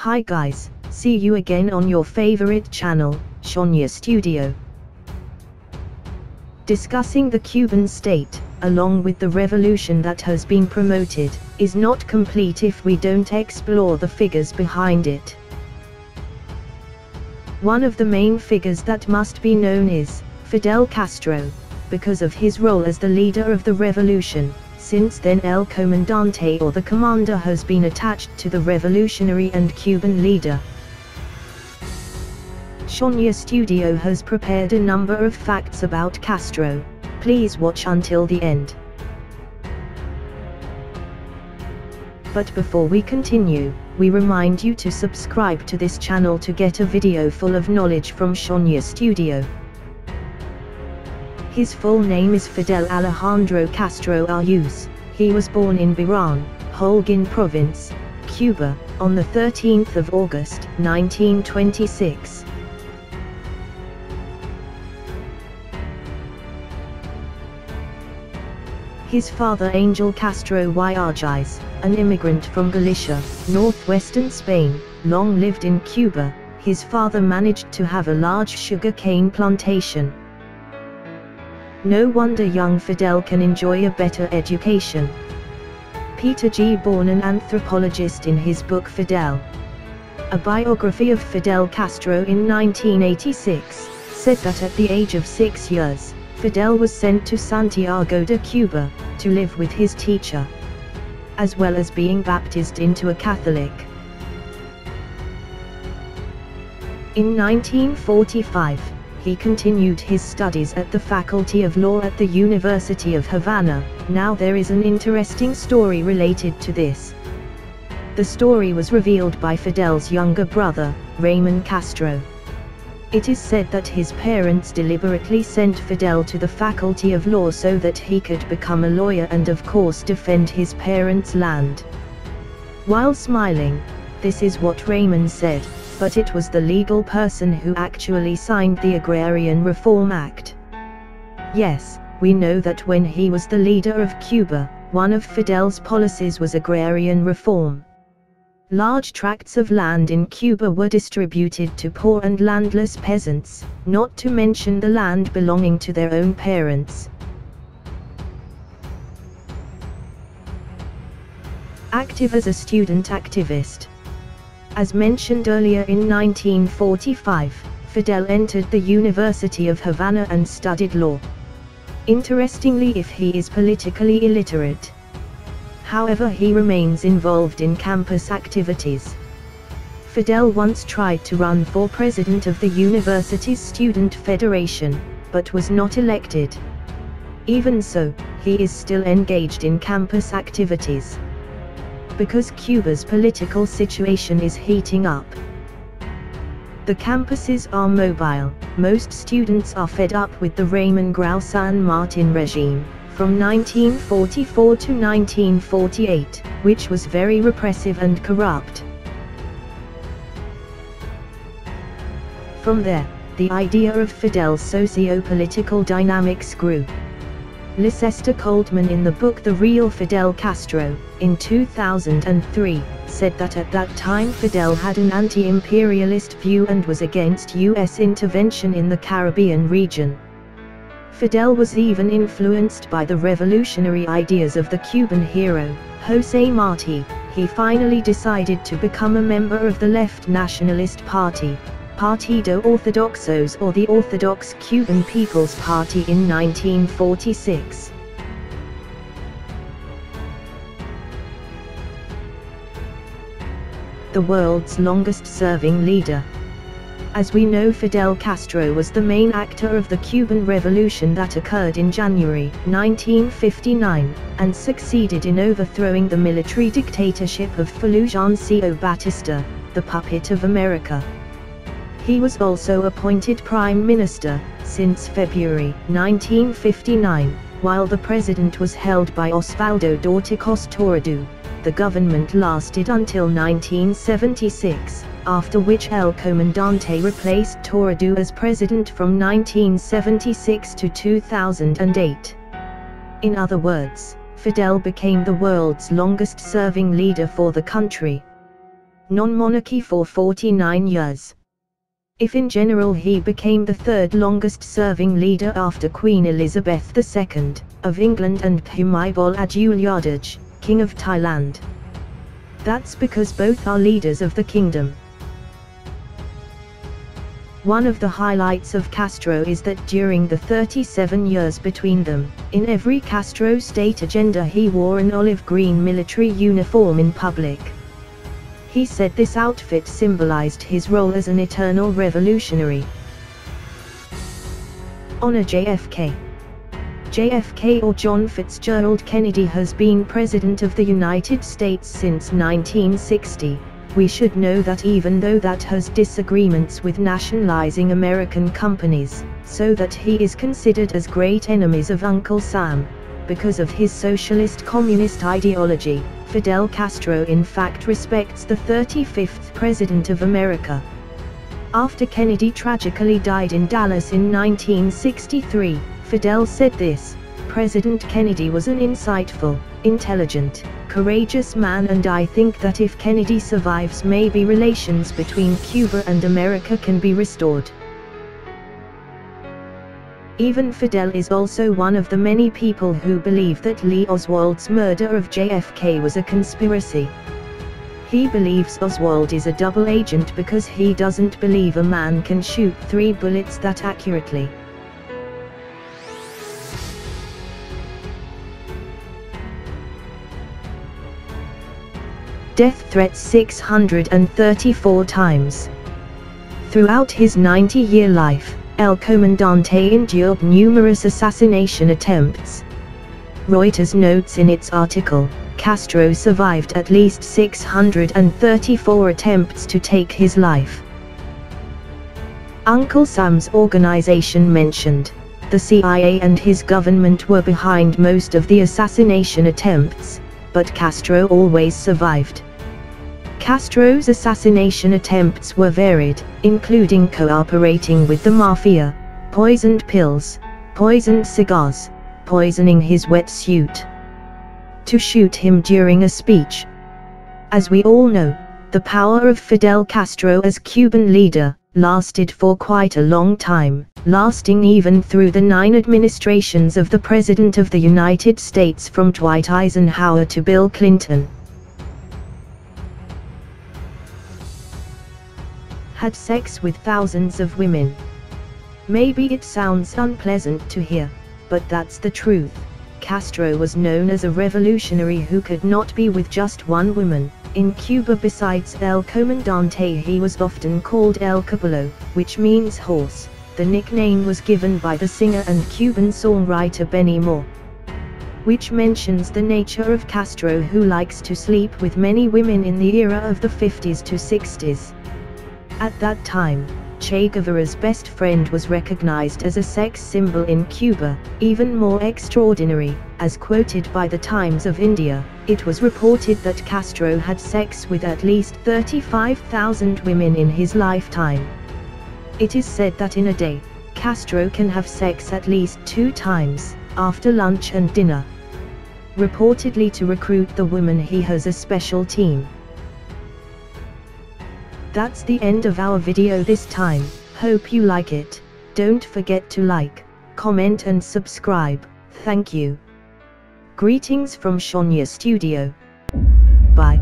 Hi guys, see you again on your favorite channel, Shonya Studio. Discussing the Cuban state, along with the revolution that has been promoted, is not complete if we don't explore the figures behind it. One of the main figures that must be known is Fidel Castro, because of his role as the leader of the revolution. Since then El Comandante or the commander has been attached to the revolutionary and Cuban leader. Shonya Studio has prepared a number of facts about Castro. Please watch until the end. But before we continue, we remind you to subscribe to this channel to get a video full of knowledge from Shonya Studio. His full name is Fidel Alejandro Castro Arús. He was born in Biran, Holguin Province, Cuba, on the 13th of August, 1926. His father Angel Castro y Argaiz, an immigrant from Galicia, northwestern Spain, long lived in Cuba. His father managed to have a large sugarcane plantation. No wonder young Fidel can enjoy a better education. Peter G. Bourne, an anthropologist, in his book Fidel, a biography of Fidel Castro in 1986, said that at the age of 6 years, Fidel was sent to Santiago de Cuba, to live with his teacher, as well as being baptized into a Catholic. In 1945, he continued his studies at the Faculty of Law at the University of Havana. Now there is an interesting story related to this. The story was revealed by Fidel's younger brother, Raymond Castro. It is said that his parents deliberately sent Fidel to the Faculty of Law so that he could become a lawyer and of course defend his parents' land. While smiling, this is what Raymond said, but it was the legal person who actually signed the Agrarian Reform Act. Yes, we know that when he was the leader of Cuba, one of Fidel's policies was agrarian reform. Large tracts of land in Cuba were distributed to poor and landless peasants, not to mention the land belonging to their own parents. Active as a student activist. As mentioned earlier, in 1945, Fidel entered the University of Havana and studied law. Interestingly, if he is politically illiterate, however, he remains involved in campus activities. Fidel once tried to run for president of the university's Student Federation, but was not elected. Even so, he is still engaged in campus activities, because Cuba's political situation is heating up. The campuses are mobile. Most students are fed up with the Ramon Grau San Martin regime, from 1944 to 1948, which was very repressive and corrupt. From there, the idea of Fidel's socio-political dynamics grew. Leicester Coldman, in the book The Real Fidel Castro, in 2003, said that at that time Fidel had an anti-imperialist view and was against U.S. intervention in the Caribbean region. Fidel was even influenced by the revolutionary ideas of the Cuban hero, José Martí. He finally decided to become a member of the left nationalist party, Partido Ortodoxos, or the Orthodox Cuban People's Party, in 1946. The world's longest-serving leader. As we know, Fidel Castro was the main actor of the Cuban Revolution that occurred in January 1959, and succeeded in overthrowing the military dictatorship of Fulgencio Batista, the puppet of America. He was also appointed Prime Minister since February 1959, while the president was held by Osvaldo Dorticos Toledo. The government lasted until 1976, after which El Comandante replaced Toledo as president from 1976 to 2008. In other words, Fidel became the world's longest-serving leader for the country. non-monarchy for 49 years. If in general he became the third longest-serving leader after Queen Elizabeth II, of England and Bhumibol Adulyadej, King of Thailand. That's because both are leaders of the kingdom. One of the highlights of Castro is that during the 37 years between them, in every Castro state agenda he wore an olive-green military uniform in public. He said this outfit symbolized his role as an eternal revolutionary. Honor JFK. JFK, or John Fitzgerald Kennedy, has been President of the United States since 1960. We should know that even though that has disagreements with nationalizing American companies, so that he is considered as great enemies of Uncle Sam, because of his socialist communist ideology, Fidel Castro in fact respects the 35th President of America. After Kennedy tragically died in Dallas in 1963, Fidel said this: "President Kennedy was an insightful, intelligent, courageous man, and I think that if Kennedy survives, maybe relations between Cuba and America can be restored." Even Fidel is also one of the many people who believe that Lee Oswald's murder of JFK was a conspiracy. He believes Oswald is a double agent because he doesn't believe a man can shoot 3 bullets that accurately. Death threats 634 times. Throughout his 90-year life, El Comandante endured numerous assassination attempts. Reuters notes in its article, Castro survived at least 634 attempts to take his life. Uncle Sam's organization mentioned, the CIA and his government were behind most of the assassination attempts, but Castro always survived. Castro's assassination attempts were varied, including cooperating with the mafia, poisoned pills, poisoned cigars, poisoning his wetsuit, to shoot him during a speech. As we all know, the power of Fidel Castro as Cuban leader lasted for quite a long time, lasting even through the 9 administrations of the President of the United States from Dwight Eisenhower to Bill Clinton. Had sex with thousands of women. Maybe it sounds unpleasant to hear, but that's the truth. Castro was known as a revolutionary who could not be with just one woman. In Cuba, besides El Comandante, he was often called El Caballo, which means horse. The nickname was given by the singer and Cuban songwriter Benny Moore, which mentions the nature of Castro, who likes to sleep with many women in the era of the 50s to 60s. At that time, Che Guevara's best friend was recognized as a sex symbol in Cuba. Even more extraordinary, as quoted by the Times of India, it was reported that Castro had sex with at least 35,000 women in his lifetime. It is said that in a day, Castro can have sex at least 2 times, after lunch and dinner. Reportedly to recruit the women, he has a special team. That's the end of our video this time. Hope you like it. Don't forget to like, comment and subscribe. Thank you. Greetings from Shania Studio. Bye.